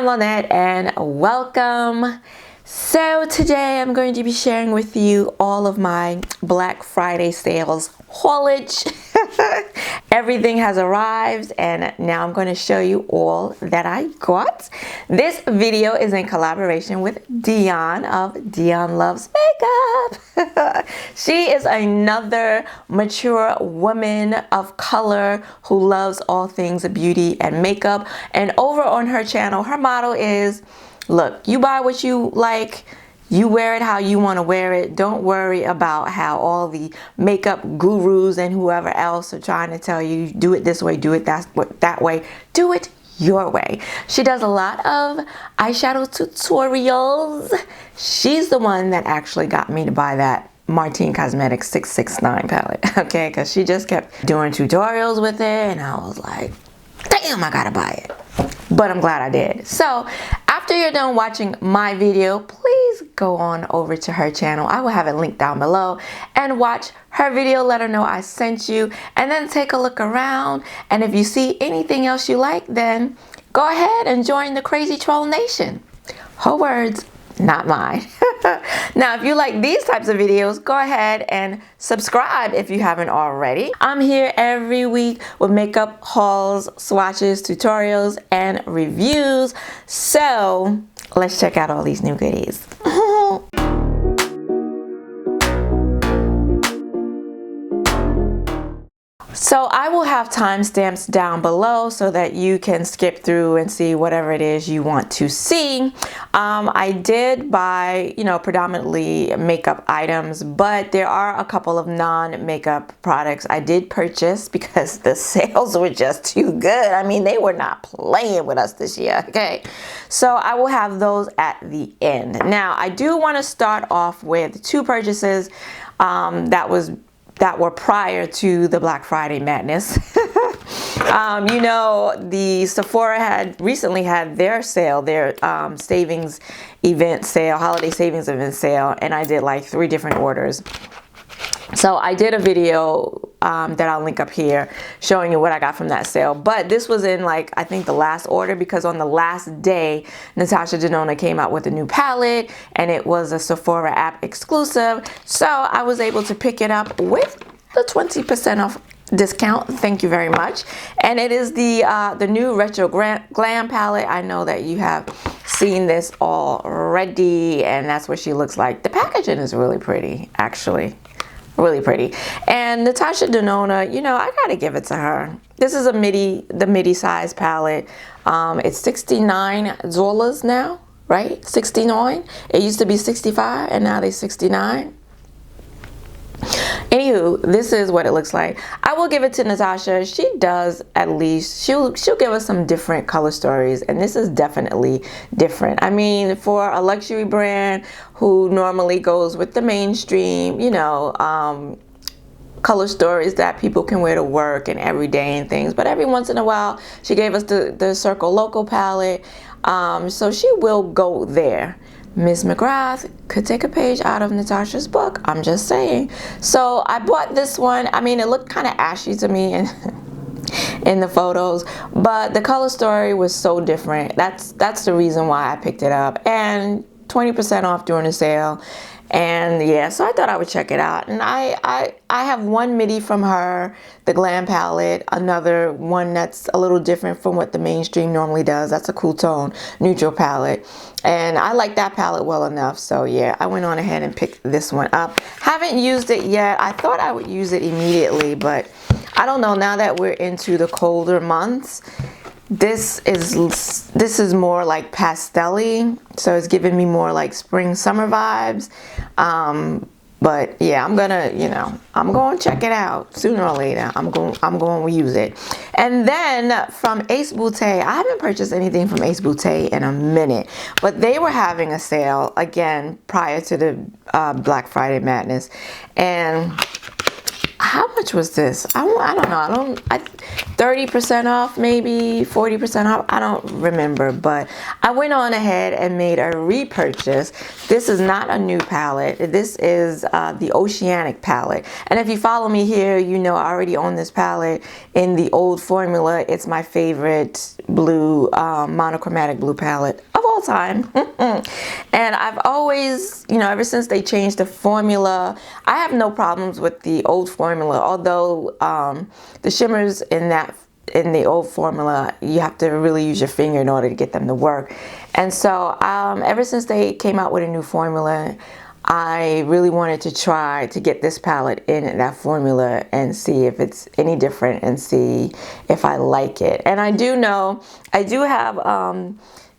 I'm Lynette and welcome. So today I'm going to be sharing with you all of my Black Friday sales haulage. Everything has arrived and now I'm going to show you all that I got. This video is in collaboration with Dion of Dion Loves Makeup. She is another mature woman of color who loves all things beauty and makeup, and over on her channel her motto is, look, you buy what you like, you wear it how you want to wear it. Don't worry about how all the makeup gurus and whoever else are trying to tell you, do it this way, do it that way. Do it your way. She does a lot of eyeshadow tutorials. She's the one that actually got me to buy that Martine Cosmetics 669 palette, okay? Because she just kept doing tutorials with it and I was like, damn, I gotta buy it. But I'm glad I did. So after you're done watching my video, please go on over to her channel. I will have it linked down below and watch her video. Let her know I sent you, and then take a look around. And if you see anything else you like, then go ahead and join the Crazy Troll Nation. Her words, not mine. Now, if you like these types of videos, go ahead and subscribe if you haven't already. I'm here every week with makeup hauls, swatches, tutorials, and reviews. So let's check out all these new goodies. So I will have timestamps down below so that you can skip through and see whatever it is you want to see. I did buy, predominantly makeup items, but there are a couple of non-makeup products I did purchase because the sales were just too good. I mean, they were not playing with us this year, okay? So I will have those at the end. Now, I do want to start off with two purchases that were prior to the Black Friday madness. The Sephora had recently had their sale, their savings event sale, holiday savings event sale, and I did like 3 different orders. So I did a video that I'll link up here showing you what I got from that sale. But this was in I think the last order, because on the last day, Natasha Denona came out with a new palette and it was a Sephora app exclusive. So I was able to pick it up with the 20% off discount. Thank you very much. And it is the new Retro Glam palette. I know that you have seen this already, and that's what she looks like. The packaging is really pretty, actually. Really pretty. And Natasha Denona, I gotta give it to her. This is the midi size palette. It's 69 dollars now, right? 69. It used to be 65 and now they're 69. Anywho, this is what it looks like. I will give it to Natasha. She does, at least she'll give us some different color stories, and this is definitely different. I mean, for a luxury brand who normally goes with the mainstream, color stories that people can wear to work and every day and things, but every once in a while she gave us the Circle Local palette, so she will go there. Miss McGrath could take a page out of Natasha's book. I'm just saying. So I bought this one. I mean, it looked kind of ashy to me in the photos, but the color story was so different. That's the reason why I picked it up, and 20% off during the sale. And yeah, so I thought I would check it out. And I have one midi from her, the Glam palette, another one that's a little different from what the mainstream normally does. That's a Cool Tone neutral palette. And I like that palette well enough. So yeah, I went on ahead and picked this one up. Haven't used it yet. I thought I would use it immediately, but I don't know, now that we're into the colder months, this is more like pastel-y, so it's giving me more like spring summer vibes. But yeah, I'm going to check it out sooner or later. I'm going to use it. And then from Ace Beauté, I haven't purchased anything from Ace Beauté in a minute, but they were having a sale again prior to the Black Friday madness, and how much was this? I don't know. 30% off, maybe 40% off. I don't remember, but I went on ahead and made a repurchase. This is not a new palette. This is the Oceanic palette. And if you follow me here, you know I already own this palette in the old formula. It's my favorite blue, monochromatic blue palette of all time. And I've always, you know, ever since they changed the formula, I have no problems with the old formula, although the shimmers in the old formula, you have to really use your finger in order to get them to work. And so ever since they came out with a new formula, I really wanted to try to get this palette in that formula and see if it's any different and see if I like it. And I do know, I do have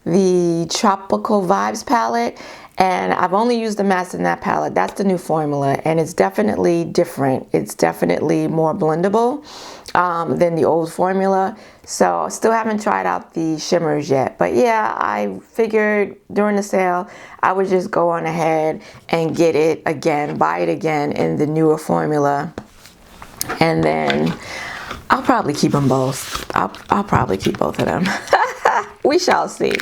the Tropical Vibes palette, and I've only used the mattes in that palette. That's the new formula, and it's definitely different. It's definitely more blendable than the old formula. So still haven't tried out the shimmers yet, but yeah, I figured during the sale I would just go on ahead and get it again, buy it again in the newer formula, and then I'll probably keep them both. I'll probably keep both of them. We shall see.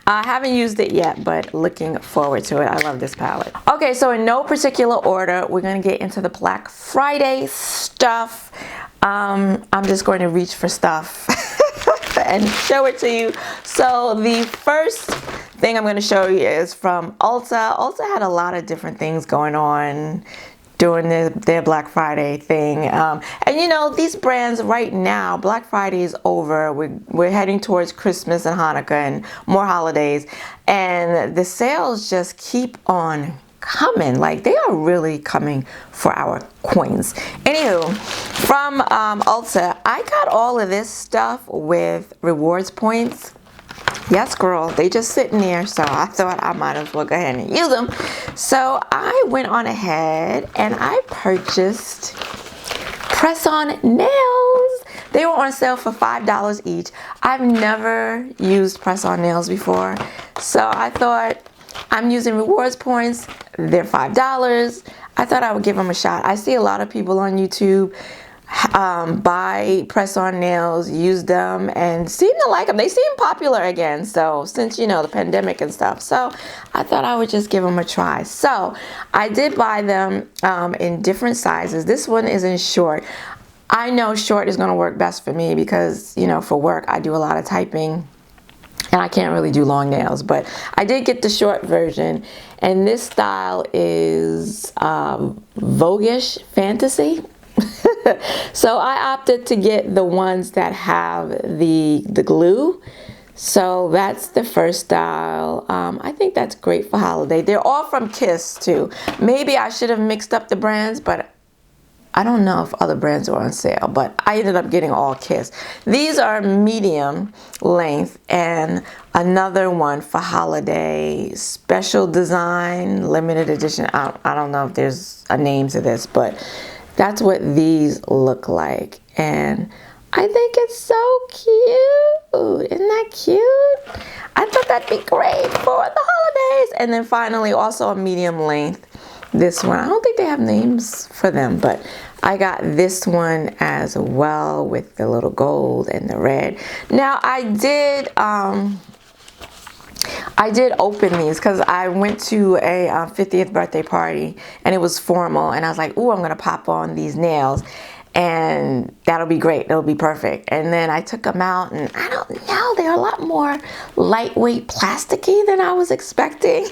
I haven't used it yet, but looking forward to it. I love this palette. Okay, so in no particular order, we're gonna get into the Black Friday stuff. I'm just going to reach for stuff and show it to you. So the first thing I'm gonna show you is from Ulta. Ulta had a lot of different things going on during their Black Friday thing. And you know, these brands right now, Black Friday is over. We're heading towards Christmas and Hanukkah and more holidays. And the sales just keep on coming. Like, they are really coming for our coins. Anywho, from Ulta, I got all of this stuff with rewards points. Yes, girl, they just sitting there, so I thought I might as well go ahead and use them. So I went on ahead and I purchased press-on nails. They were on sale for $5 each. I've never used press-on nails before, so I thought, I'm using rewards points, they're $5. I thought I would give them a shot. I see a lot of people on YouTube buy press-on nails, use them, and seem to like them. They seem popular again, so since, you know, the pandemic and stuff. So I thought I would just give them a try. So I did buy them in different sizes. This one is in short. I know short is going to work best for me because, you know, for work I do a lot of typing and I can't really do long nails, but I did get the short version, and this style is Voguish Fantasy. So I opted to get the ones that have the glue. So that's the first style. I think that's great for holiday. They're all from Kiss too. Maybe I should have mixed up the brands, but I don't know if other brands are on sale, but I ended up getting all Kiss. These are medium length, and another one for holiday, special design, limited edition. I don't know if there's a name to this, but that's what these look like. And I think it's so cute. Isn't that cute? I thought that'd be great for the holidays. And then finally, also a medium length. This one, I don't think they have names for them, but I got this one as well with the little gold and the red. Now I did open these because I went to a 50th birthday party and it was formal, and I was like, ooh, I'm gonna pop on these nails and that'll be great, it'll be perfect. And then I took them out, and I don't know, they're a lot more lightweight, plasticky than I was expecting.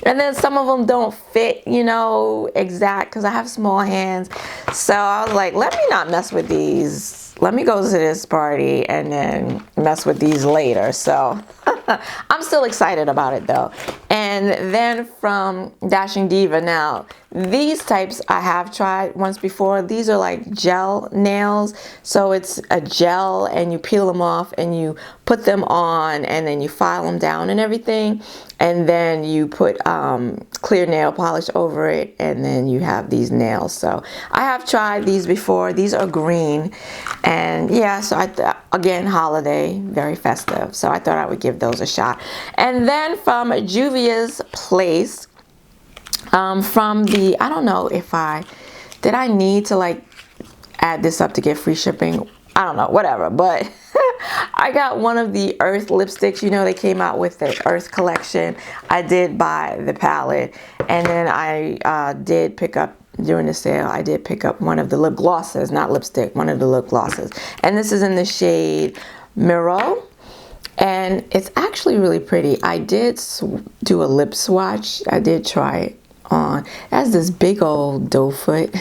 And then some of them don't fit, you know, exact, because I have small hands. So I was like, let me not mess with these. Let me go to this party and then mess with these later. So I'm still excited about it though. And then from Dashing Diva, now these types I have tried once before. These are like gel nails. So it's a gel and you peel them off and you put them on and then you file them down and everything. And then you put clear nail polish over it, and then you have these nails. So I have tried these before. These are green, and yeah, so again, holiday, very festive. So I thought I would give those a shot. And then from Juvia's Place, from the, I don't know if did I need to like add this up to get free shipping. I don't know, whatever, but I got one of the Earth lipsticks. You know, they came out with the Earth collection. I did buy the palette, and then I did pick up, during the sale, I did pick up one of the lip glosses, not lipstick, one of the lip glosses. And this is in the shade Myricks, and it's actually really pretty. I did do a lip swatch. I did try it on. It has this big old doe foot.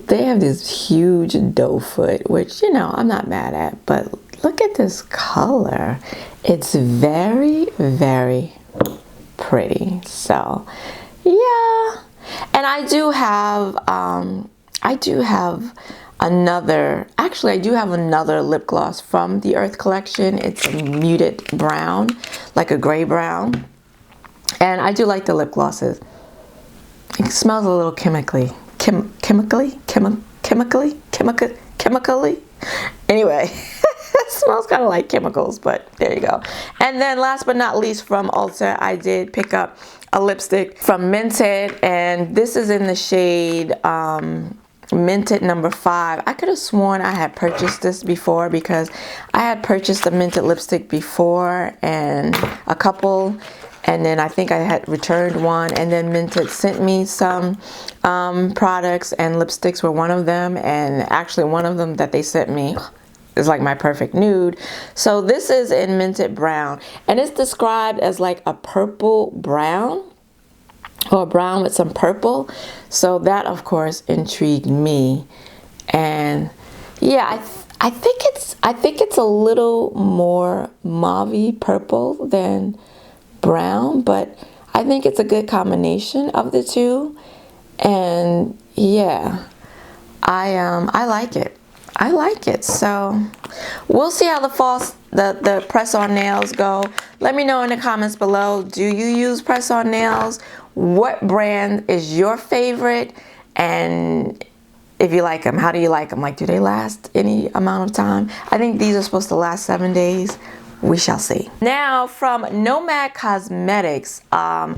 They have this huge doe foot, which, you know, I'm not mad at, but look at this color. It's very, very pretty. So, yeah. And I do have another, actually I do have another lip gloss from the Earth collection. It's a muted brown, like a gray brown. And I do like the lip glosses. It smells a little chemically. Chemically? Anyway, it smells kind of like chemicals, but there you go. And then last but not least, from Ulta, I did pick up a lipstick from Minted, and this is in the shade Minted number 5. I could have sworn I had purchased this before, because I had purchased a Minted lipstick before and a couple, and then I think I had returned one, and then Minted sent me some products, and lipsticks were one of them. And actually one of them that they sent me is like my perfect nude. So this is in Minted brown, and it's described as like a purple brown, or a brown with some purple. So that of course intrigued me. And yeah, I think it's a little more mauve purple than brown, but I think it's a good combination of the two. And yeah, I like it. I like it. So we'll see how the press-on nails go. Let me know in the comments below, do you use press-on nails? What brand is your favorite? And if you like them, how do you like them? Like, do they last any amount of time? I think these are supposed to last 7 days. We shall see. Now, from Nomad Cosmetics, I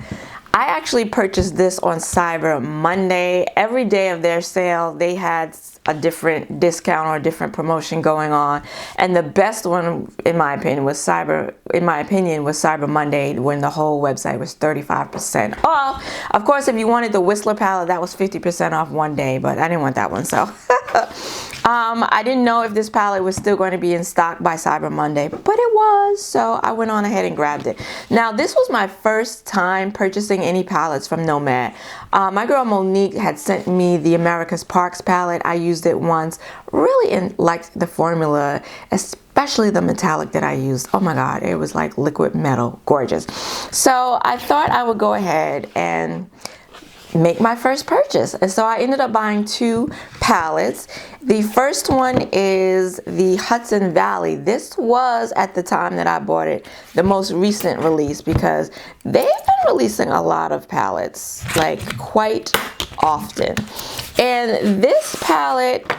actually purchased this on Cyber Monday. Every day of their sale, they had a different discount or a different promotion going on. And the best one, in my opinion, was Cyber Monday, when the whole website was 35% off. Of course, if you wanted the Whistler palette, that was 50% off one day, but I didn't want that one, so. I didn't know if this palette was still going to be in stock by Cyber Monday, but it was, so I went on ahead and grabbed it. Now, this was my first time purchasing any palettes from Nomad. My girl Monique had sent me the America's Parks palette. I used it once, really liked the formula, especially the metallic that I used. Oh my god, it was like liquid metal, gorgeous. So I thought I would go ahead and make my first purchase. And so I ended up buying 2 palettes. The first one is the Hudson Valley. This was, at the time that I bought it, the most recent release, because they've been releasing a lot of palettes, like quite often. And this palette,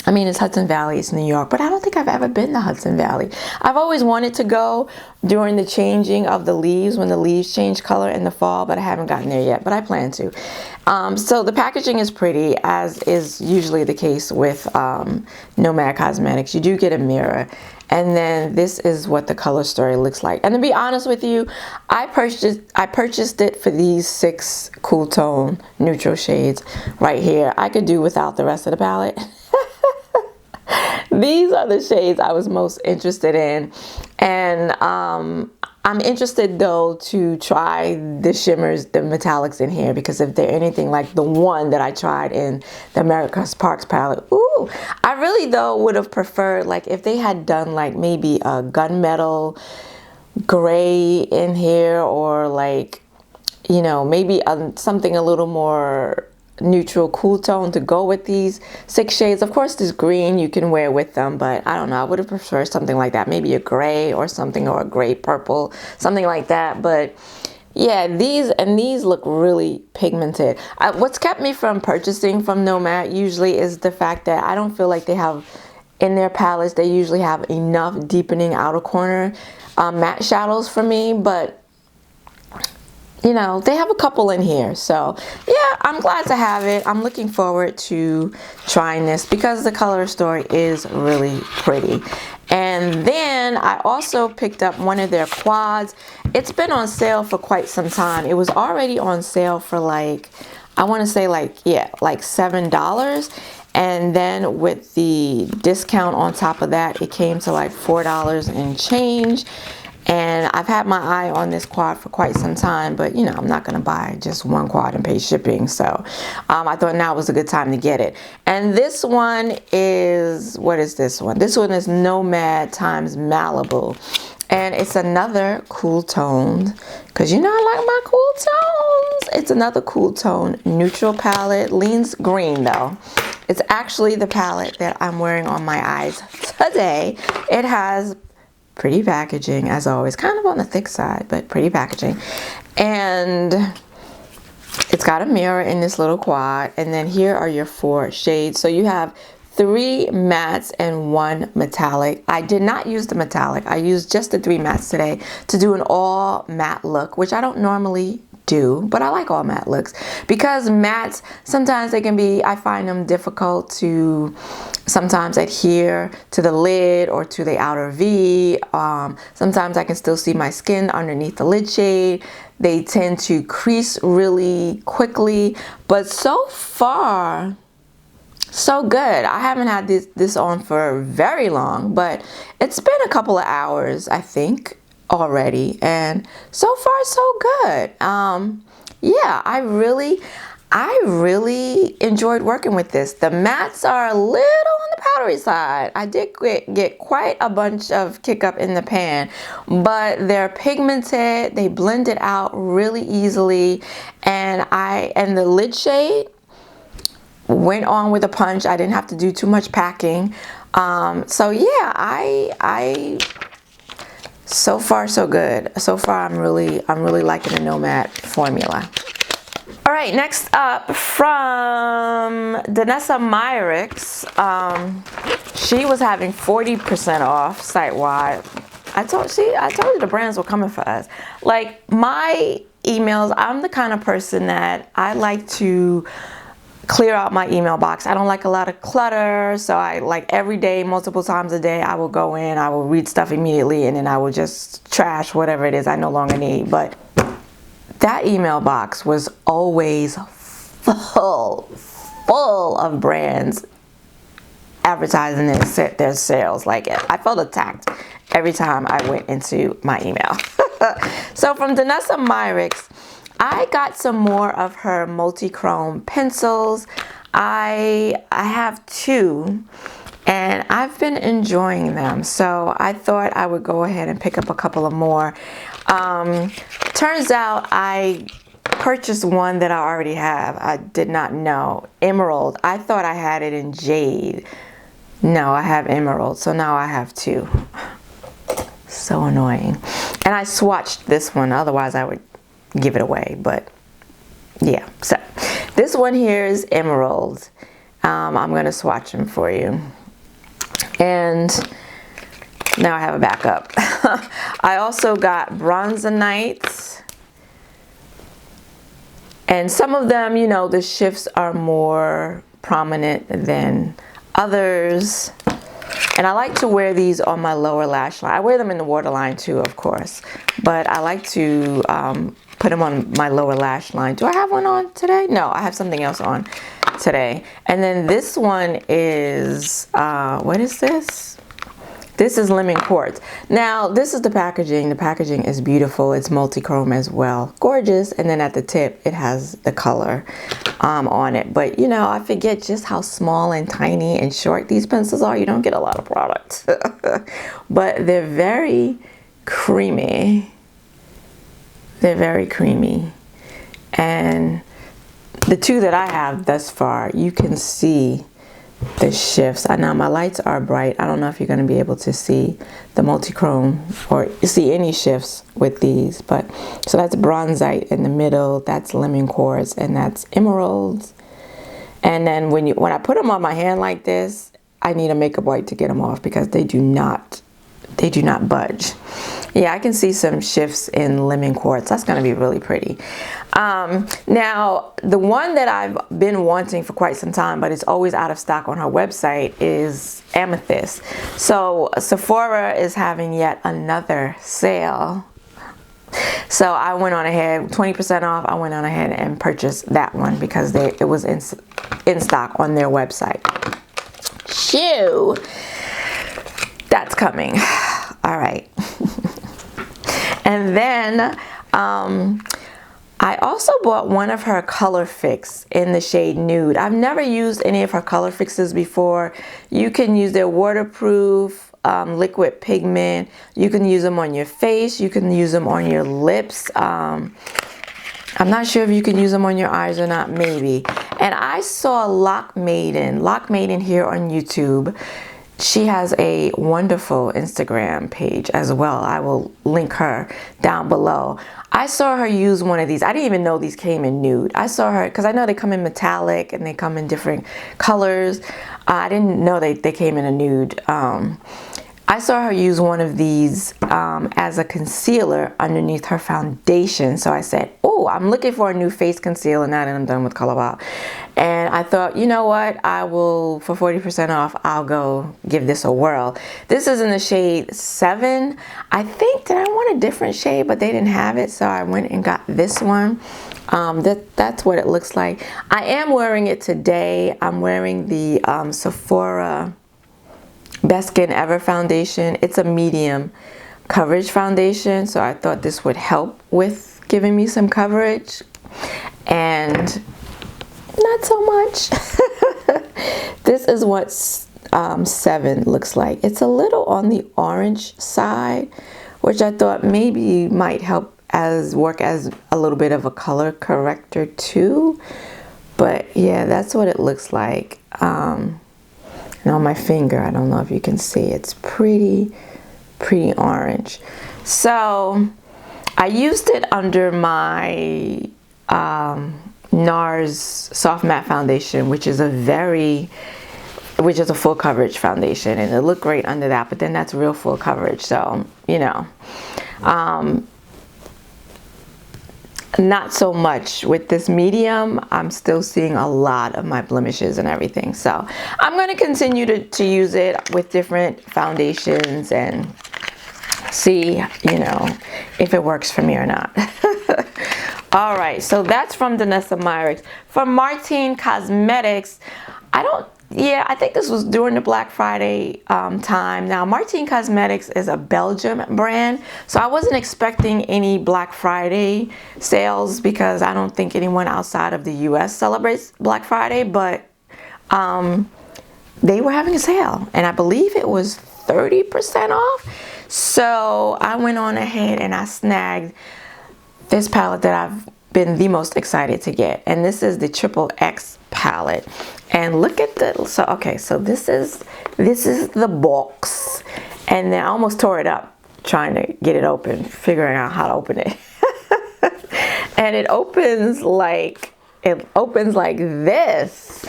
I mean, it's Hudson Valley, it's New York, but I don't think I've ever been to Hudson Valley. I've always wanted to go during the changing of the leaves, when the leaves change color in the fall, but I haven't gotten there yet, but I plan to. So the packaging is pretty, as is usually the case with Nomad Cosmetics. You do get a mirror. And then this is what the color story looks like. And to be honest with you, I purchased it for these 6 cool tone neutral shades right here. I could do without the rest of the palette. These are the shades I was most interested in. And I'm interested though to try the shimmers, the metallics in here, because if they're anything like the one that I tried in the America's Parks palette, ooh, I really though would have preferred, like, if they had done like maybe a gunmetal gray in here, or like, you know, maybe something a little more neutral cool tone to go with these 6 shades. Of course, this green you can wear with them, but I don't know, I would have preferred something like that, maybe a gray or something, or a gray purple, something like that. But yeah, these look really pigmented. What's kept me from purchasing from Nomad usually is the fact that I don't feel like they have, in their palettes, they usually have enough deepening outer corner matte shadows for me. But you know, they have a couple in here. So yeah, I'm glad to have it. I'm looking forward to trying this because the color story is really pretty. And then I also picked up one of their quads. It's been on sale for quite some time. It was already on sale for like, I want to say like, yeah, like $7. And then with the discount on top of that, it came to like $4 and change. And I've had my eye on this quad for quite some time, but you know, I'm not gonna buy just one quad and pay shipping. So I thought now was a good time to get it. And this one is, what is this one? This one is Nomad times Malibu. And it's another cool tone, because you know I like my cool tones. It's another cool tone, neutral palette, leans green though. It's actually the palette that I'm wearing on my eyes today. It has pretty packaging as always, kind of on the thick side, but pretty packaging. And it's got a mirror in this little quad. And then here are your 4 shades. So you have 3 mattes and 1 metallic. I did not use the metallic. I used just the 3 mattes today to do an all matte look, which I don't normally do, but I like all matte looks because mattes sometimes they can be, I find them difficult to sometimes adhere to the lid or to the outer V. Sometimes I can still see my skin underneath the lid shade. They tend to crease really quickly, but so far so good. I haven't had this on for very long, but it's been a couple of hours I think already, and so far so good. Yeah, I really enjoyed working with this. The mattes are a little on the powdery side. I did get quite a bunch of kick up in the pan, but they're pigmented. They blend it out really easily, and the lid shade went on with a punch. I didn't have to do too much packing. So yeah, I so far so good. So far I'm really liking the Nomad formula. All right, next up from Danessa Myricks. She was having 40% off site-wide. I told you the brands were coming for us. Like my emails, I'm the kind of person that I like to clear out my email box. I don't like a lot of clutter, so I like every day, multiple times a day, I will go in, I will read stuff immediately, and then I will just trash whatever it is I no longer need. But that email box was always full of brands advertising their sales. Like I felt attacked every time I went into my email. So from Danessa Myricks, I got some more of her multi-chrome pencils. I have 2 and I've been enjoying them, so I thought I would go ahead and pick up a couple of more. Turns out I purchased one that I already have. I did not know. Emerald. I thought I had it in jade. No, I have emerald, so now I have 2. So annoying. And I swatched this one, otherwise I would give it away, but yeah. So this one here is emerald. I'm gonna swatch them for you, and now I have a backup. I also got bronzenites, and some of them, you know, the shifts are more prominent than others. And I like to wear these on my lower lash line. I wear them in the waterline too, of course, but I like to put them on my lower lash line. Do I have one on today? No, I have something else on today. And then this one is, what is this? This is lemon quartz. Now, this is the packaging. The packaging is beautiful. It's multi-chrome as well. Gorgeous. And then at the tip, it has the color on it. But, you know, I forget just how small and tiny and short these pencils are. You don't get a lot of product. But they're very creamy. They're very creamy. And the 2 that I have thus far, you can see the shifts. I know my lights are bright. I don't know if you're going to be able to see the multi-chrome or see any shifts with these, but so that's bronzite in the middle, that's lemon quartz, and that's emeralds. And then when I put them on my hand like this, I need a makeup wipe to get them off because they do not they do not budge. Yeah, I can see some shifts in lemon quartz. That's going to be really pretty. Now, the one that I've been wanting for quite some time, but it's always out of stock on her website, is amethyst. So Sephora is having yet another sale. So I went on ahead, 20% off, I went on ahead and purchased that one because it was in stock on their website. Shoo! That's coming. All right. And then I also bought one of her color fix in the shade Nude. I've never used any of her color fixes before. You can use their waterproof liquid pigment. You can use them on your face. You can use them on your lips. I'm not sure if you can use them on your eyes or not, maybe. And I saw Lock Maiden here on YouTube. She has a wonderful Instagram page as well. I will link her down below. I saw her use one of these. I didn't even know these came in nude. I saw her, because I know they come in metallic and they come in different colors. I didn't know they came in a nude. I saw her use one of these as a concealer underneath her foundation. So I said, oh, I'm looking for a new face concealer now that I'm done with Collab. And I thought, you know what? I will, for 40% off, I'll go give this a whirl. This is in the shade 7. I think that I want a different shade, but they didn't have it. So I went and got this one. That's what it looks like. I am wearing it today. I'm wearing the Sephora Best Skin Ever foundation. It's a medium coverage foundation, so I thought this would help with giving me some coverage, and not so much. This is what 7 looks like. It's a little on the orange side, which I thought maybe might help work as a little bit of a color corrector too. But yeah, that's what it looks like. And on my finger, I don't know if you can see, it's pretty orange. So I used it under my NARS Soft Matte Foundation, which is a full coverage foundation, and it looked great under that, but then that's real full coverage, so, you know. Not so much with this medium. I'm still seeing a lot of my blemishes and everything, so I'm going to continue to use it with different foundations and see, you know, if it works for me or not. All right, so that's from Danessa Myricks. From Martine Cosmetics, I think this was during the Black Friday time. Now, Martine Cosmetics is a Belgium brand, so I wasn't expecting any Black Friday sales because I don't think anyone outside of the US celebrates Black Friday, but they were having a sale, and I believe it was 30% off. So I went on ahead and I snagged this palette that I've been the most excited to get, and this is the XXX palette. And look at the, so this is the box, and then I almost tore it up trying to get it open, figuring out how to open it. And it opens like this.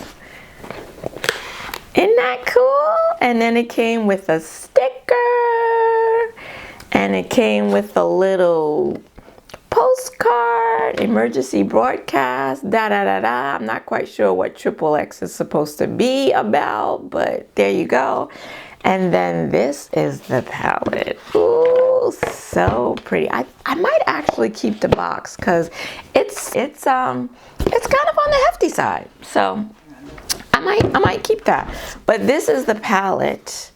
Isn't that cool? And then it came with a sticker, and it came with a little postcard, emergency broadcast, I'm not quite sure what XXX is supposed to be about, but there you go. And then this is the palette. Ooh, so pretty. I might actually keep the box because it's kind of on the hefty side, so I might keep that. But this is the palette,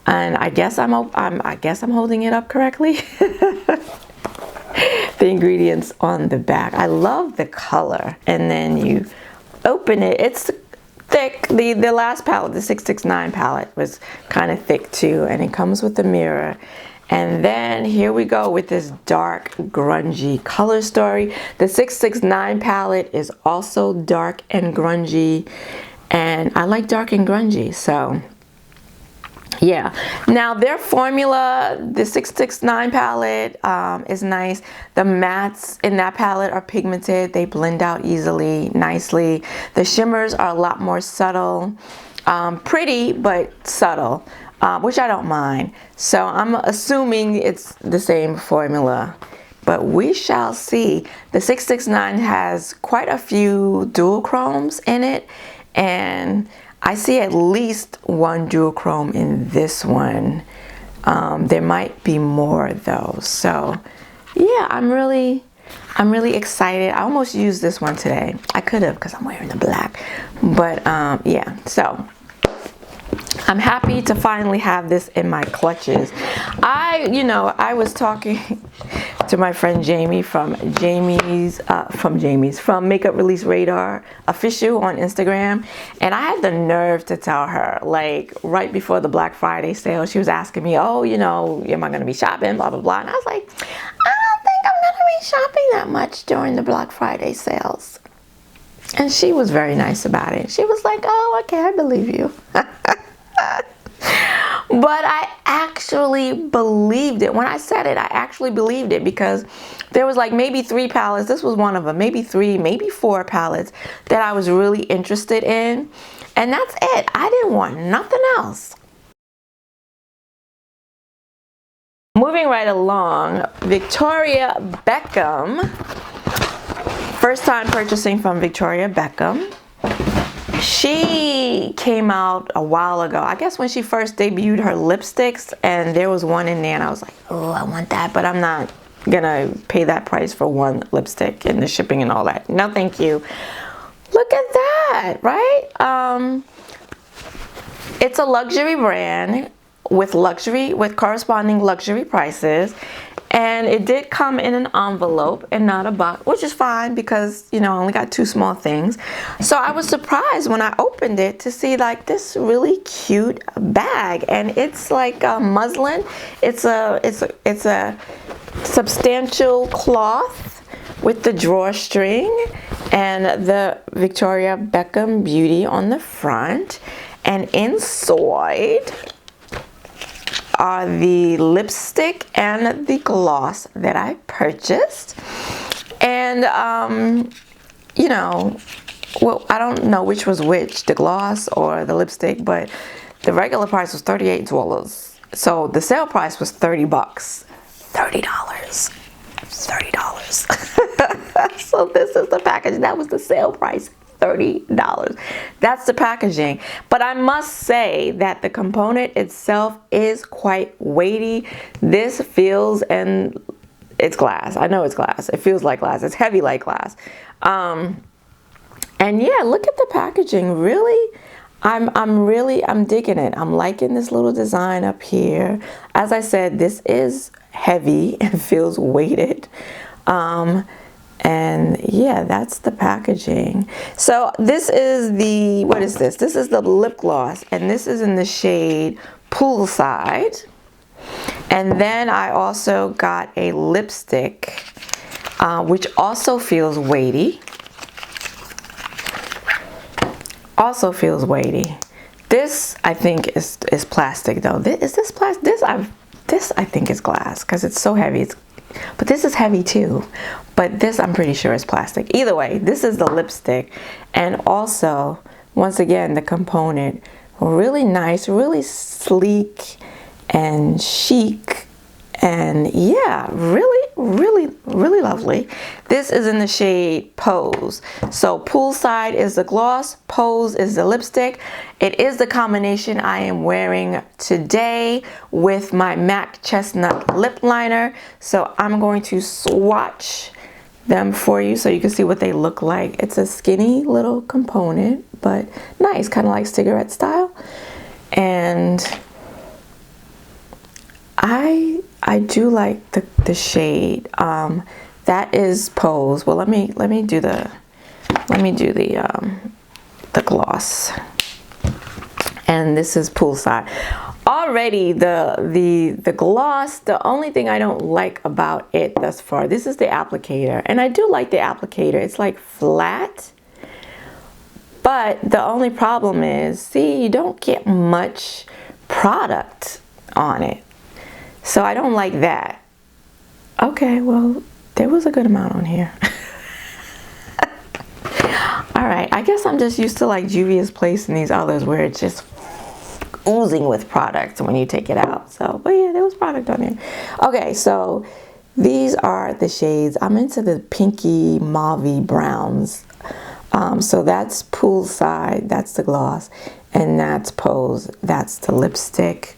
and I guess I'm holding it up correctly. The ingredients on the back. I love the color, and then you open it. It's thick. The last palette, the 669 palette, was kind of thick too, and it comes with a mirror. And then here we go with this dark grungy color story. The 669 palette is also dark and grungy, and I like dark and grungy, so yeah. Now their formula, the 669 palette is nice. The mattes in that palette are pigmented. They blend out easily, nicely. The shimmers are a lot more subtle. Pretty, but subtle. which I don't mind. So I'm assuming it's the same formula, but we shall see. The 669 has quite a few dual chromes in it, and I see at least one dual chrome in this one. There might be more though. So yeah, I'm really excited. I almost used this one today. I could have, because I'm wearing the black, but yeah, so I'm happy to finally have this in my clutches. I was talking to my friend Jamie from Makeup Release Radar Official on Instagram, and I had the nerve to tell her, like, right before the Black Friday sale, she was asking me, oh, am I going to be shopping, blah, blah, blah. And I was like, I don't think I'm going to be shopping that much during the Black Friday sales. And she was very nice about it. She was like, oh, okay, I believe you. But I actually believed it. When I said it, I actually believed it, because there was like maybe 3 palettes. This was one of them. Maybe 3, maybe 4 palettes that I was really interested in. And that's it. I didn't want nothing else. Moving right along, Victoria Beckham. First time purchasing from Victoria Beckham. She came out a while ago, I guess when she first debuted her lipsticks, and there was one in there and I was like, oh, I want that, but I'm not gonna pay that price for one lipstick and the shipping and all that. No, thank you. Look at that, right? It's a luxury brand with corresponding luxury prices. And it did come in an envelope and not a box, which is fine, because, I only got 2 small things. So I was surprised when I opened it to see like this really cute bag, and it's like muslin. It's a substantial cloth with the drawstring and the Victoria Beckham Beauty on the front, and inside are the lipstick and the gloss that I purchased. And well, I don't know which was which, the gloss or the lipstick, but the regular price was $38. So the sale price was $30. $30. So this is the package. That was the sale price. $30. That's the packaging. But I must say that the component itself is quite weighty. This feels, and it's glass. I know it's glass. It feels like glass. It's heavy like glass. And yeah, look at the packaging. Really, I'm digging it. I'm liking this little design up here. As I said, this is heavy and feels weighted. And yeah, that's the packaging. So this is the, what is this? This is the lip gloss, and this is in the shade Poolside. And then I also got a lipstick, which also feels weighty. Also feels weighty. This I think is plastic though. Is this plastic? This I think is glass, because it's so heavy. But this is heavy too. But this I'm pretty sure is plastic. Either way, this is the lipstick. And also, once again, the component, really nice, really sleek and chic. And yeah, really lovely. This is in the shade Pose. So Poolside is the gloss, Pose is the lipstick. It is the combination I am wearing today with my MAC Chestnut lip liner. So I'm going to swatch them for you so you can see what they look like. It's a skinny little component, but nice, kind of like cigarette style. And I do like the shade. That is Pose. Well, let me do the gloss. And this is Poolside. Already the gloss, the only thing I don't like about it thus far, this is the applicator. And I do like the applicator. It's like flat. But the only problem is, see, you don't get much product on it. So I don't like that. Okay, well, there was a good amount on here. All right, I guess I'm just used to like Juvia's Place and these others where it's just oozing with product when you take it out. So, but yeah, there was product on there. Okay, so these are the shades. I'm into the pinky mauvey browns. So that's Poolside, that's the gloss, and that's Pose, that's the lipstick.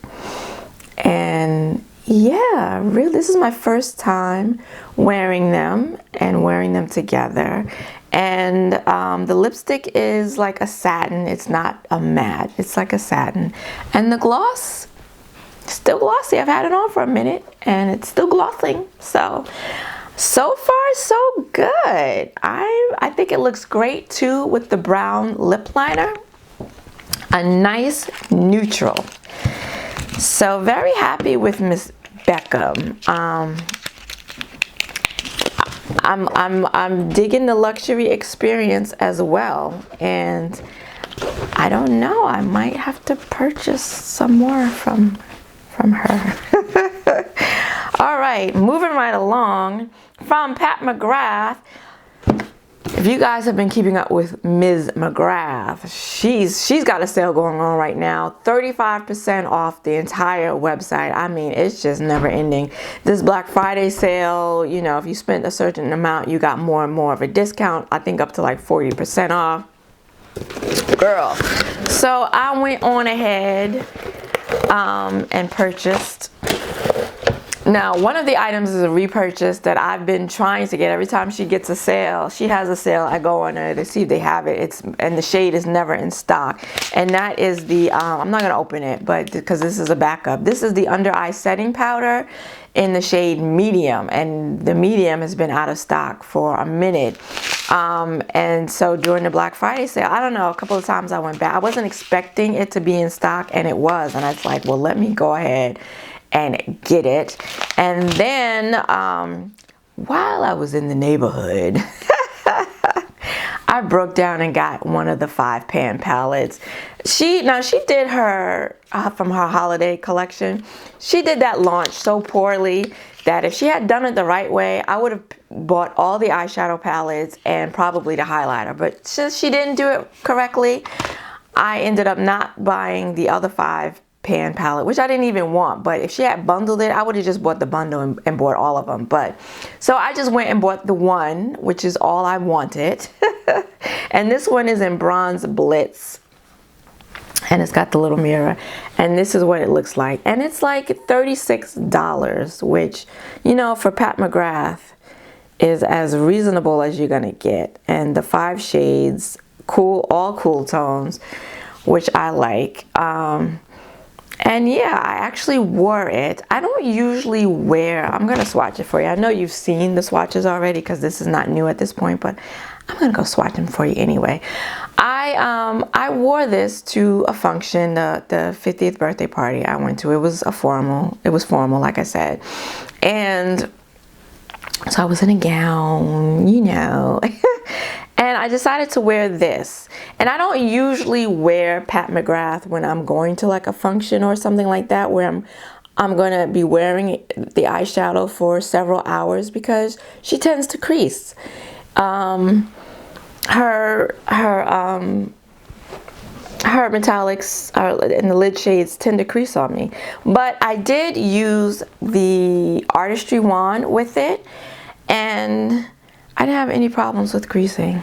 And yeah, really, this is my first time wearing them and wearing them together. And the lipstick is like a satin. It's not a matte. It's like a satin. And the gloss, still glossy. I've had it on for a minute and it's still glossing. So far so good. I think it looks great too with the brown lip liner. A nice neutral. So very happy with Miss Beckham. I'm digging the luxury experience as well, and I don't know, I might have to purchase some more from her. All right, moving right along, from Pat McGrath. If you guys have been keeping up with Ms. McGrath, she's got a sale going on right now. 35% off the entire website. I mean, it's just never ending. This Black Friday sale, you know, if you spent a certain amount, you got more and more of a discount. I think up to like 40% off. Girl. So I went on ahead and purchased. Now, one of the items is a repurchase that I've been trying to get. Every time she gets a sale, she has a sale, I go on there to see if they have it. And the shade is never in stock. And that is the, I'm not going to open it, but because this is a backup. This is the under eye setting powder in the shade medium. And the medium has been out of stock for a minute. And so during the Black Friday sale, I don't know, a couple of times I went back. I wasn't expecting it to be in stock, and it was. And I was like, well, let me go ahead and get it. And then while I was in the neighborhood, I broke down and got one of the 5-pan palettes. She did her from her holiday collection. She did that launch so poorly that if she had done it the right way, I would have bought all the eyeshadow palettes and probably the highlighter. But since she didn't do it correctly, I ended up not buying the other 5-pan palette, which I didn't even want. But if she had bundled it, I would have just bought the bundle and bought all of them. But so I just went and bought the one, which is all I wanted. And this one is in Bronze Blitz, and it's got the little mirror, and this is what it looks like. And it's like $36, which, you know, for Pat McGrath is as reasonable as you're gonna get. And the 5 shades, cool, all cool tones, which I like. And yeah, I actually wore it. I don't usually wear, I'm gonna swatch it for you. I know you've seen the swatches already because this is not new at this point, but I'm gonna go swatch them for you anyway. I wore this to a function, the 50th birthday party I went to. It was formal, like I said. And so I was in a gown, you know. And I decided to wear this. And I don't usually wear Pat McGrath when I'm going to like a function or something like that, where I'm going to be wearing the eyeshadow for several hours, because she tends to crease. Her metallics and the lid shades tend to crease on me. But I did use the artistry wand with it, and I didn't have any problems with creasing.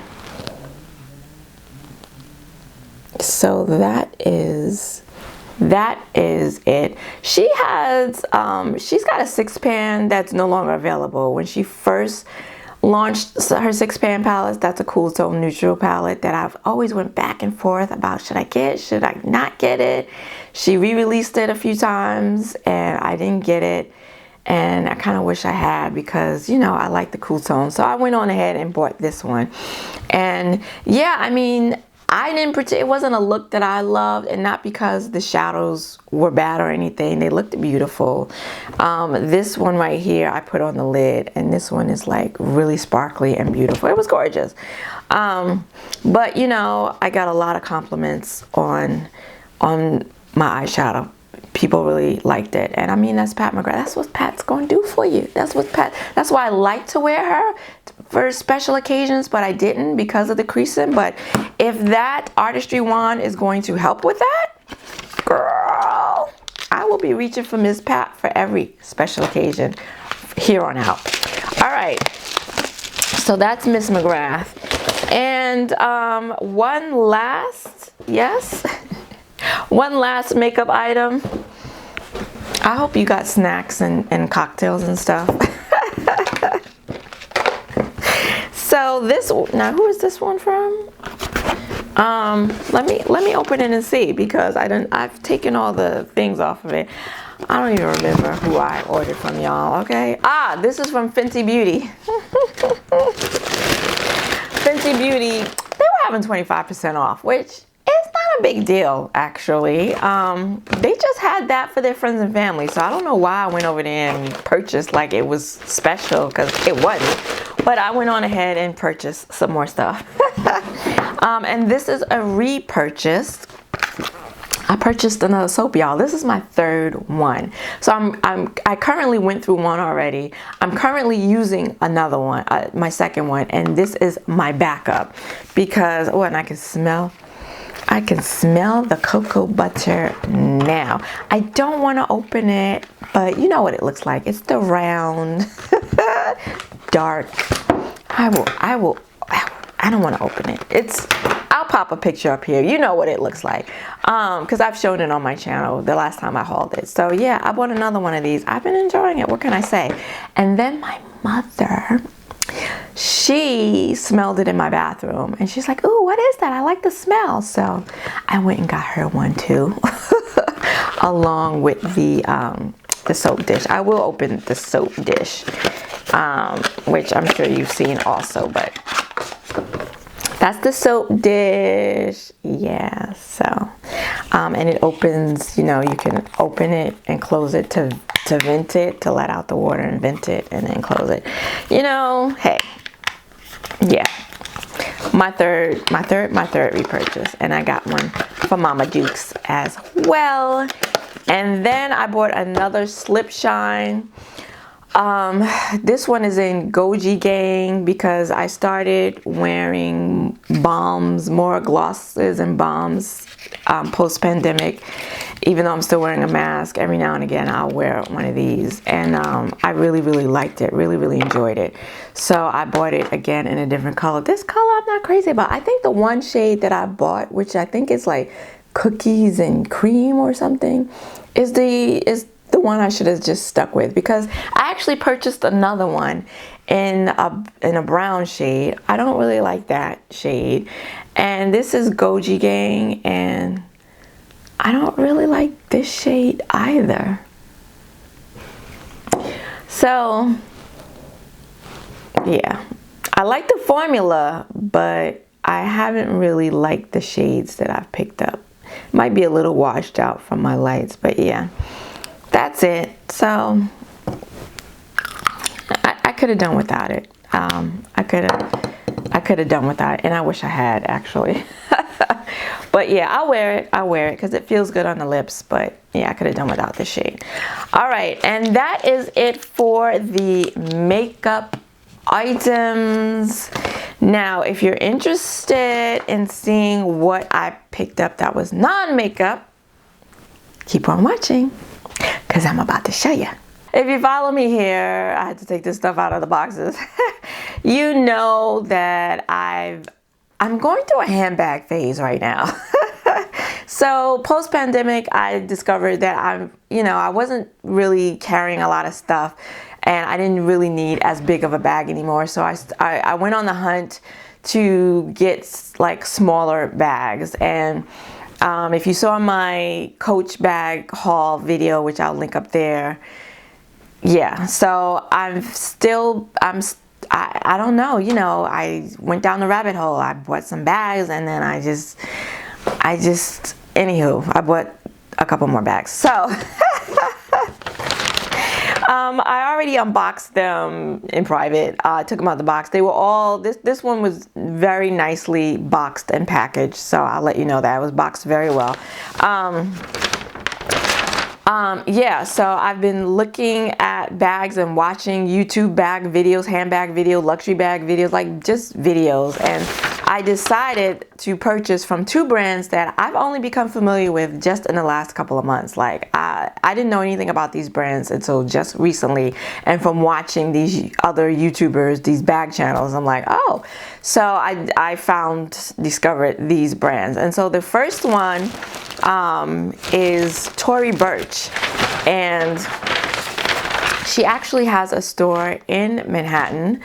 So that is it. She has she's got a 6-pan that's no longer available. When she first launched her 6-pan palette, that's a cool tone neutral palette that I've always went back and forth about, should I get, should I not get it. She re-released it a few times and I didn't get it. And I kind of wish I had, because, you know, I like the cool tone. So I went on ahead and bought this one. And yeah, I mean, I didn't pretend, it wasn't a look that I loved, and not because the shadows were bad or anything. They looked beautiful. This one right here, I put on the lid, and this one is like really sparkly and beautiful. It was gorgeous. But you know, I got a lot of compliments on my eyeshadow. People really liked it. And I mean, that's Pat McGrath. That's what Pat's going to do for you. That's why I like to wear her for special occasions, but I didn't because of the creasing. But if that artistry wand is going to help with that, girl, I will be reaching for Ms. Pat for every special occasion here on out. All right, so that's Miss McGrath. And one last makeup item. I hope you got snacks and cocktails and stuff. So this, now who is this one from? Let me open it and see, because I've taken all the things off of it. I don't even remember who I ordered from, y'all. Okay. This is from Fenty Beauty. Fenty Beauty, they were having 25% off, which is not a big deal, actually. They just had that for their friends and family, so I don't know why I went over there and purchased like it was special, because it wasn't. But I went on ahead and purchased some more stuff. And this is a repurchase. I purchased another soap, y'all. This is my third one. So I currently went through one already. I'm currently using another one, my second one, and this is my backup because, oh, and I can smell the cocoa butter now. I don't want to open it, but you know what it looks like. It's the round, dark. I don't want to open it. I'll pop a picture up here. You know what it looks like, because I've shown it on my channel the last time I hauled it. So yeah, I bought another one of these. I've been enjoying it. What can I say? And then my mother, she smelled it in my bathroom, and she's like, "Ooh, what is that? I like the smell." So I went and got her one too, along with the soap dish. I will open the soap dish, which I'm sure you've seen also, but that's the soap dish. Yeah, so and it opens, you know, you can open it and close it to vent it, to let out the water and vent it and then close it. You know, hey, yeah, my third repurchase, and I got one for Mama Dukes as well. And then I bought another Slip Shine. This one is in Goji Gang because I started wearing balms, more glosses and balms, post-pandemic. Even though I'm still wearing a mask, every now and again I'll wear one of these, and I really liked it, really enjoyed it. So I bought it again in a different color. This color I'm not crazy about. I think the one shade that I bought, which I think is like cookies and cream or something, is the one I should have just stuck with, because I actually purchased another one in a brown shade. I don't really like that shade, and this is Goji Gang, and I don't really like this shade either. So yeah, I like the formula, but I haven't really liked the shades that I've picked up. Might be a little washed out from my lights, but yeah, that's it. So I could have done without it. I could have done without it, and I wish I had, actually. But yeah, I'll wear it because it feels good on the lips. But yeah, I could have done without this shade. All right, and that is it for the makeup items. Now, if you're interested in seeing what I picked up that was non-makeup, keep on watching, because I'm about to show you. If you follow me here, I had to take this stuff out of the boxes. You know that I'm going through a handbag phase right now. So post-pandemic, I discovered that I wasn't really carrying a lot of stuff, and I didn't really need as big of a bag anymore. So I went on the hunt to get like smaller bags. And if you saw my Coach bag haul video, which I'll link up there, yeah. So I don't know, I went down the rabbit hole. I bought some bags, and then I just anywho, I bought a couple more bags. So I already unboxed them in private. I took them out of the box. They were all, this one was very nicely boxed and packaged, so I'll let you know that it was boxed very well. Yeah, so I've been looking at bags and watching YouTube bag videos, handbag video, luxury bag videos, like just videos, and I decided to purchase from two brands that I've only become familiar with just in the last couple of months. Like I didn't know anything about these brands until just recently, and from watching these other YouTubers, these bag channels, I'm like, oh. So I discovered these brands. And so the first one is Tory Burch, and she actually has a store in Manhattan,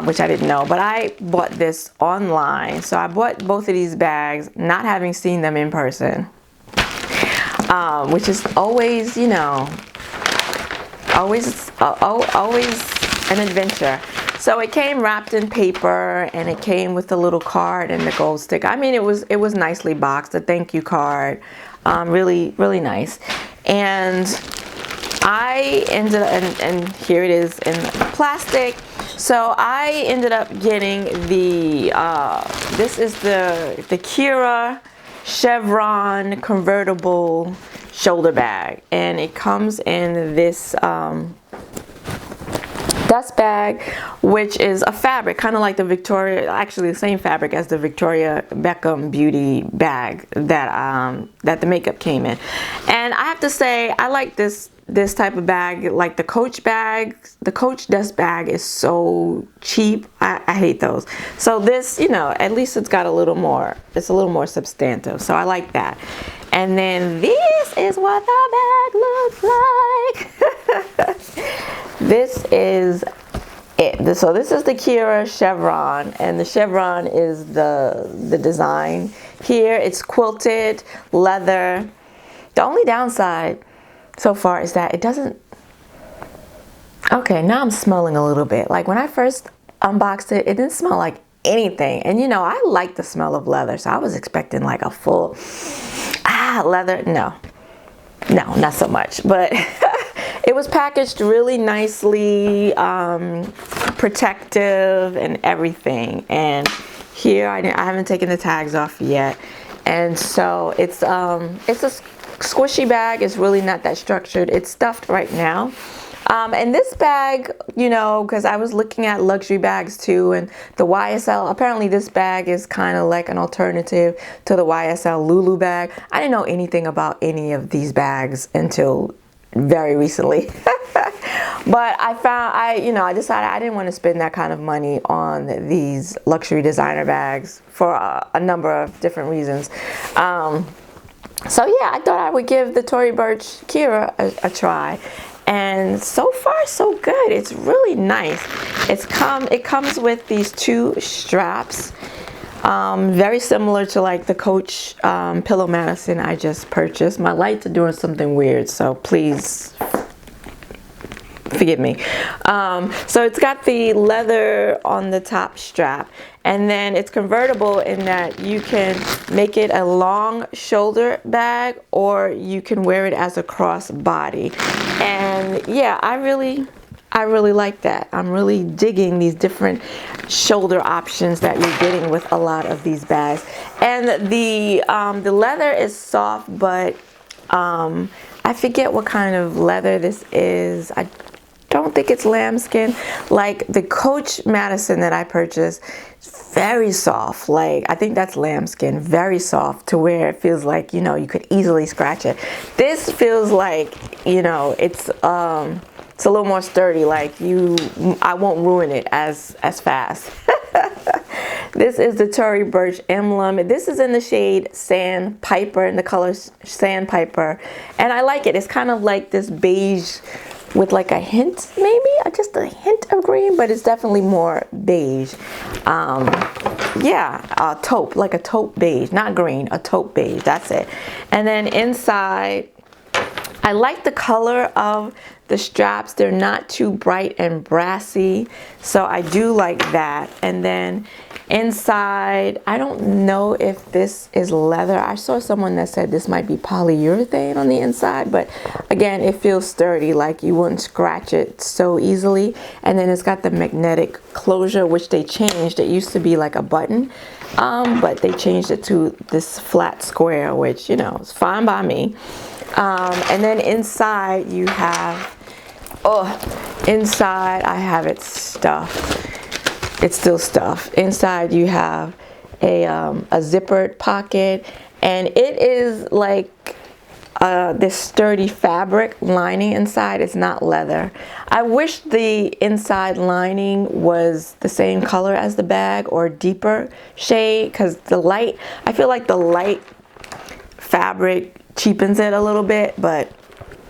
which I didn't know, but I bought this online. So I bought both of these bags, not having seen them in person, which is always, you know, always an adventure. So it came wrapped in paper, and it came with a little card and the gold sticker. I mean, it was nicely boxed, a thank you card, really nice. And I ended up, and here it is in plastic. So I ended up getting the, this is the Kira Chevron convertible shoulder bag. And it comes in this dust bag, which is a fabric, kind of like the Victoria, actually the same fabric as the Victoria Beckham Beauty bag that the makeup came in. And I have to say, I like this type of bag. Like the Coach bag, the Coach dust bag is so cheap. I hate those. So this, you know, at least it's got a little more, it's a little more substantive. So I like that. And then this is what the bag looks like. This is it. So this is the Kira Chevron, and the chevron is the design here. It's quilted leather. The only downside so far is that it doesn't, okay, now I'm smelling a little bit. Like when I first unboxed it, it didn't smell like anything. And you know, I like the smell of leather, so I was expecting like a full, leather. No, not so much. But it was packaged really nicely, protective and everything. And here, I haven't taken the tags off yet. And so it's a squishy bag. It's really not that structured. It's stuffed right now. And this bag, you know, because I was looking at luxury bags too, and the YSL, apparently this bag is kind of like an alternative to the YSL Lulu bag. I didn't know anything about any of these bags until very recently. But I decided I didn't want to spend that kind of money on these luxury designer bags for a number of different reasons. So yeah, I thought I would give the Tory Burch Kira a try. And so far so good. It's really nice. It comes with these two straps, very similar to like the Coach pillow medicine I just purchased. My lights are doing something weird, so please forgive me. So it's got the leather on the top strap, and then it's convertible in that you can make it a long shoulder bag, or you can wear it as a cross body. And yeah, I really like that. I'm really digging these different shoulder options that you're getting with a lot of these bags. And the leather is soft, but I forget what kind of leather this is. I don't think it's lambskin. Like the Coach Madison that I purchased, it's very soft. Like I think that's lambskin, very soft to where it feels like, you know, you could easily scratch it. This feels like, you know, it's a little more sturdy. Like I won't ruin it as fast. This is the Tory Burch emblem. This is in the shade Sandpiper, in the color Sandpiper, and I like it. It's kind of like this beige with like a hint, maybe just a hint of green, but it's definitely more beige. Yeah, a taupe, like a taupe beige, not green, a taupe beige, that's it. And then inside, I like the color of the straps. They're not too bright and brassy, so I do like that. And then inside, I don't know if this is leather. I saw someone that said this might be polyurethane on the inside, but again, it feels sturdy, like you wouldn't scratch it so easily. And then it's got the magnetic closure, which they changed. It used to be like a button, but they changed it to this flat square, which, you know, is fine by me. And then inside you have, inside I have it stuffed. It's still stuffed. Inside you have a zippered pocket, and it is like this sturdy fabric lining inside. It's not leather. I wish the inside lining was the same color as the bag or deeper shade, because I feel like the light fabric cheapens it a little bit, but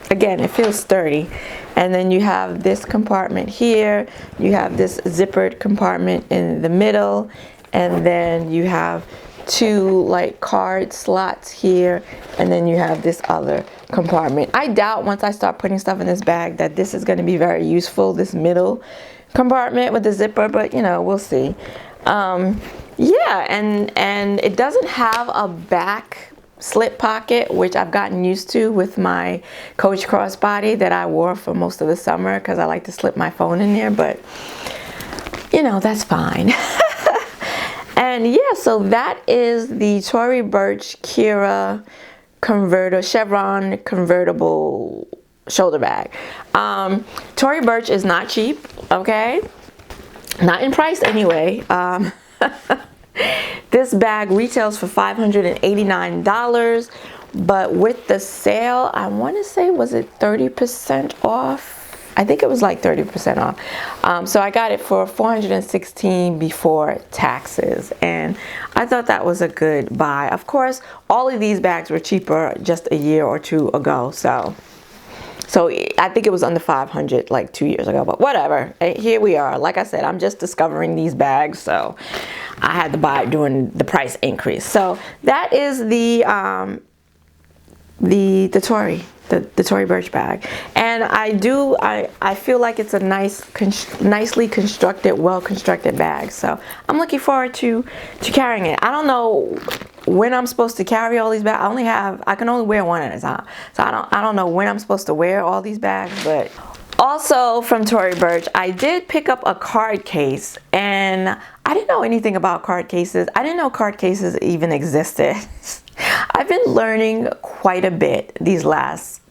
again, it feels sturdy. And then you have this compartment here, you have this zippered compartment in the middle, and then you have two like card slots here, and then you have this other compartment. I doubt once I start putting stuff in this bag that this is going to be very useful, this middle compartment with the zipper, but you know, we'll see. Yeah, and it doesn't have a back slip pocket, which I've gotten used to with my Coach crossbody that I wore for most of the summer, because I like to slip my phone in there, but you know, that's fine. And yeah, so that is the Tory Burch Kira chevron convertible shoulder bag. Tory Burch is not cheap, okay? Not in price anyway. This bag retails for $589, but with the sale, I want to say, was it 30% off? I think it was like 30% off. So I got it for $416 before taxes, and I thought that was a good buy. Of course, all of these bags were cheaper just a year or two ago, so I think it was under 500 like 2 years ago, but whatever. Here we are. Like I said, I'm just discovering these bags, so I had to buy it during the price increase. So that is the Tory Burch bag, and I feel like it's a nicely constructed, well constructed bag. So I'm looking forward to carrying it. I don't know when I'm supposed to carry all these bags. I can only wear one at a time, so I don't know when I'm supposed to wear all these bags. But also from Tory Burch, I did pick up a card case, and I didn't know anything about card cases. I didn't know card cases even existed. I've been learning quite a bit these last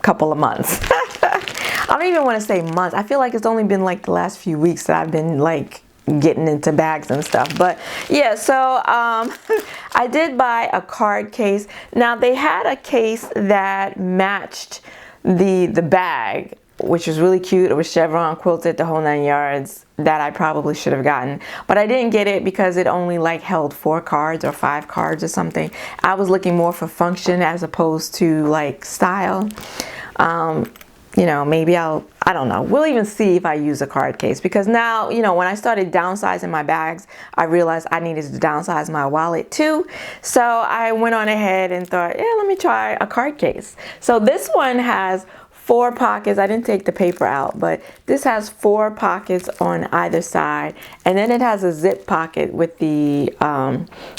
couple of months. I don't even want to say months. I feel like it's only been like the last few weeks that I've been like getting into bags and stuff. But yeah, so I did buy a card case. Now they had a case that matched the bag, which was really cute. It was chevron quilted, the whole 9 yards, that I probably should have gotten, but I didn't get it because it only like held 4 cards or 5 cards or something. I was looking more for function as opposed to like style. You know, maybe I don't know. We'll even see if I use a card case, because now, you know, when I started downsizing my bags, I realized I needed to downsize my wallet too. So I went on ahead and thought, yeah, let me try a card case. So this one has 4 pockets. I didn't take the paper out, but this has 4 pockets on either side, and then it has a zip pocket with the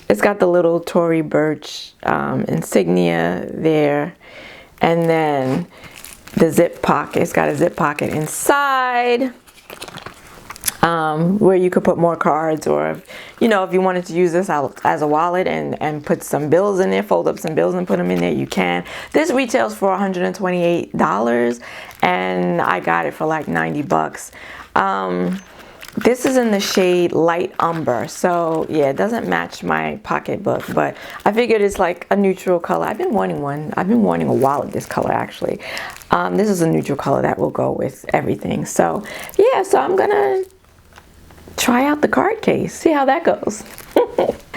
it's got the little Tory Burch insignia there, and then the zip pocket. It's got a zip pocket inside where you could put more cards, or you know, if you wanted to use this as a wallet and put some bills in there, fold up some bills and put them in there, you can. This retails for $128, and I got it for like 90 bucks. This is in the shade light umber, so yeah, it doesn't match my pocketbook, but I figured it's like a neutral color. I've been wanting one. I've been wanting a wallet this color actually. This is a neutral color that will go with everything. So yeah, so I'm gonna try out the card case, see how that goes.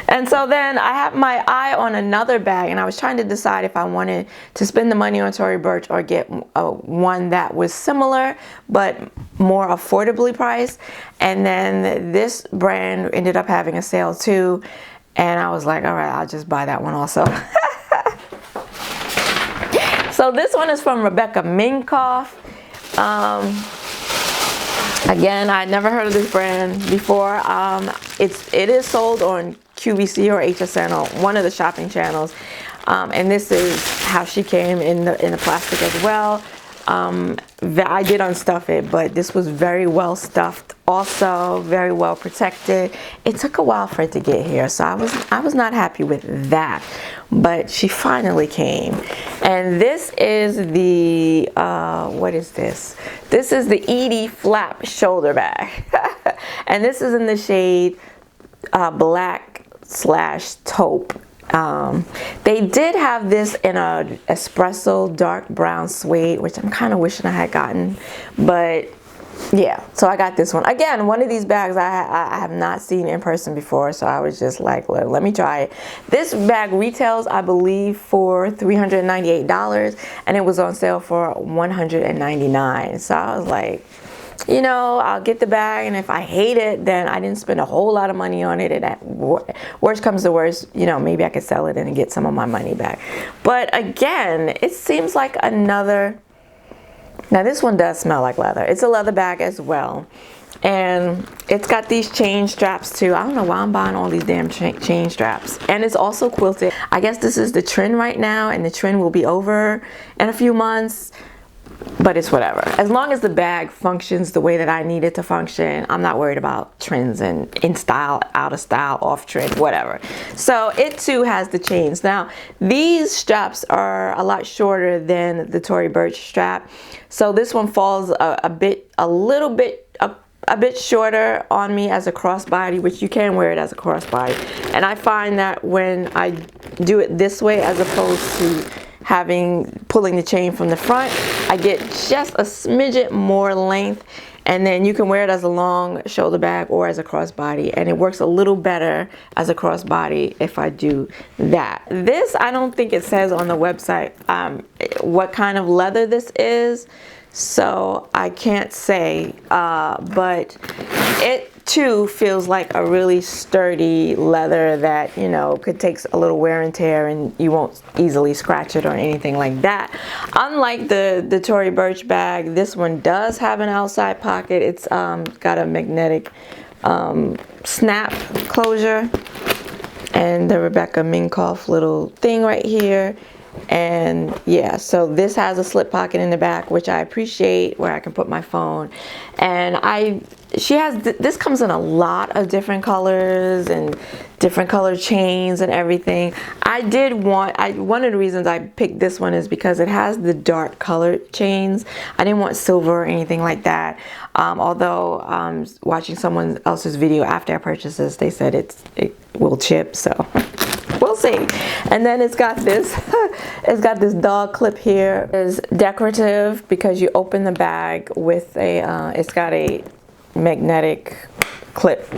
And so then I have my eye on another bag, and I was trying to decide if I wanted to spend the money on Tory Burch or get one that was similar but more affordably priced. And then this brand ended up having a sale too, and I was like, all right, I'll just buy that one also. So this one is from Minkoff. Again, I'd never heard of this brand before. It is sold on QVC or HSN or one of the shopping channels, and this is how she came in the plastic as well. I did unstuff it, but this was very well stuffed, also very well protected. It took a while for it to get here, so I was not happy with that, but she finally came. And this is the what is this? This is the Edie Flap shoulder bag, and this is in the shade black slash taupe. They did have this in a espresso dark brown suede, which I'm kind of wishing I had gotten, but yeah, so I got this one. Again, one of these bags I have not seen in person before, so I was just like, let me try it. This bag retails, I believe, for $398, and it was on sale for $199. So I was like, you know, I'll get the bag, and if I hate it, then I didn't spend a whole lot of money on it, and at worst comes to worst, you know, maybe I could sell it and get some of my money back. But again, it seems like another... Now this one does smell like leather. It's a leather bag as well. And it's got these chain straps too. I don't know why I'm buying all these damn chain straps. And it's also quilted. I guess this is the trend right now, and the trend will be over in a few months. But it's whatever. As long as the bag functions the way that I need it to function, I'm not worried about trends and in style, out of style, off trend, whatever. So it too has the chains. Now these straps are a lot shorter than the Tory Burch strap. So this one falls a little bit shorter on me as a crossbody, which you can wear it as a crossbody. And I find that when I do it this way as opposed to pulling the chain from the front, I get just a smidget more length, and then you can wear it as a long shoulder bag or as a crossbody, and it works a little better as a crossbody if I do that. This, I don't think it says on the website what kind of leather this is, so I can't say, but it too feels like a really sturdy leather that, you know, could take a little wear and tear, and you won't easily scratch it or anything like that. Unlike the Tory Burch bag, this one does have an outside pocket. It's got a magnetic snap closure, and the Rebecca Minkoff little thing right here. And yeah, so this has a slip pocket in the back, which I appreciate, where I can put my phone. And she has this comes in a lot of different colors and different color chains and everything. One of the reasons I picked this one is because it has the dark colored chains. I didn't want silver or anything like that. Although watching someone else's video after I purchased this, they said it will chip, so we'll see. And then it's got this it's got this dog clip here. It's decorative because you open the bag with it's got a magnetic clip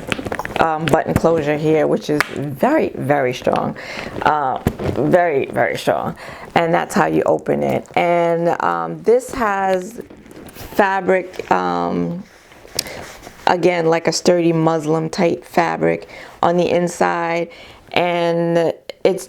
button closure here, which is very, very strong, very, very strong. And that's how you open it. And this has fabric, again, like a sturdy muslin type fabric on the inside, and it's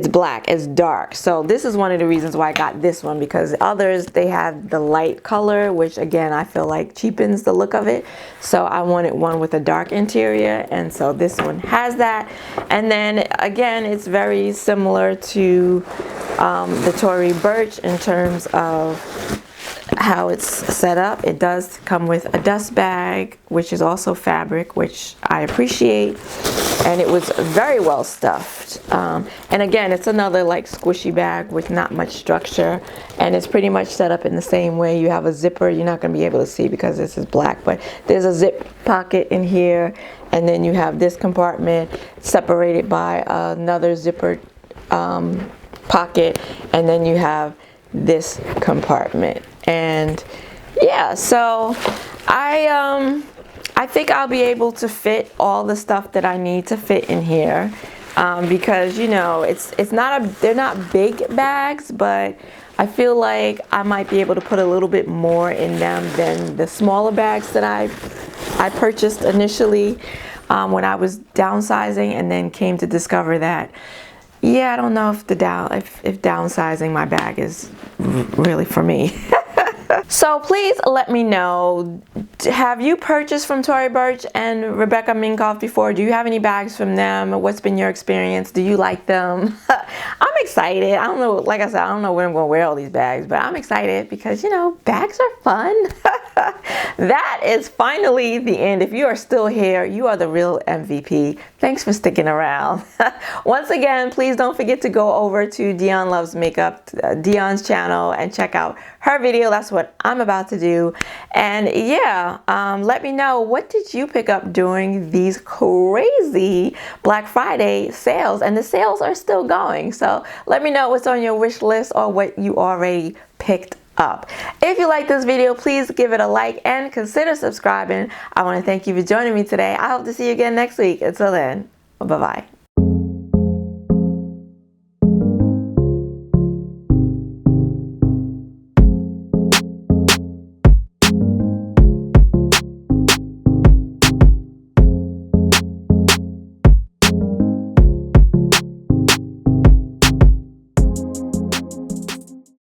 black, it's dark. So this is one of the reasons why I got this one, because others, they have the light color, which again I feel like cheapens the look of it. So I wanted one with a dark interior, and so this one has that. And then again, it's very similar to the Tory Burch in terms of how it's set up. It does come with a dust bag, which is also fabric, which I appreciate, and it was very well stuffed. And again, it's another like squishy bag with not much structure, and it's pretty much set up in the same way. You have a zipper. You're not going to be able to see because this is black, but there's a zip pocket in here, and then you have this compartment separated by another zipper pocket, and then you have this compartment. And yeah, so I think I'll be able to fit all the stuff that I need to fit in here, because, you know, they're not big bags, but I feel like I might be able to put a little bit more in them than the smaller bags that I purchased initially when I was downsizing, and then came to discover that, yeah, I don't know if if downsizing my bag is really for me. So please let me know, have you purchased from Tory Burch and Rebecca Minkoff before? Do you have any bags from them? What's been your experience? Do you like them? I'm excited. I don't know, like I said, I don't know when I'm going to wear all these bags, but I'm excited because, you know, bags are fun. That is finally the end. If you are still here, you are the real MVP. Thanks for sticking around. Once again, please don't forget to go over to Dion Loves Makeup, Dion's channel, and check out her video. That's what I'm about to do. And yeah, let me know, what did you pick up during these crazy Black Friday sales? And the sales are still going. So let me know what's on your wish list or what you already picked up. If you like this video, please give it a like and consider subscribing. I want to thank you for joining me today. I hope to see you again next week. Until then, bye-bye.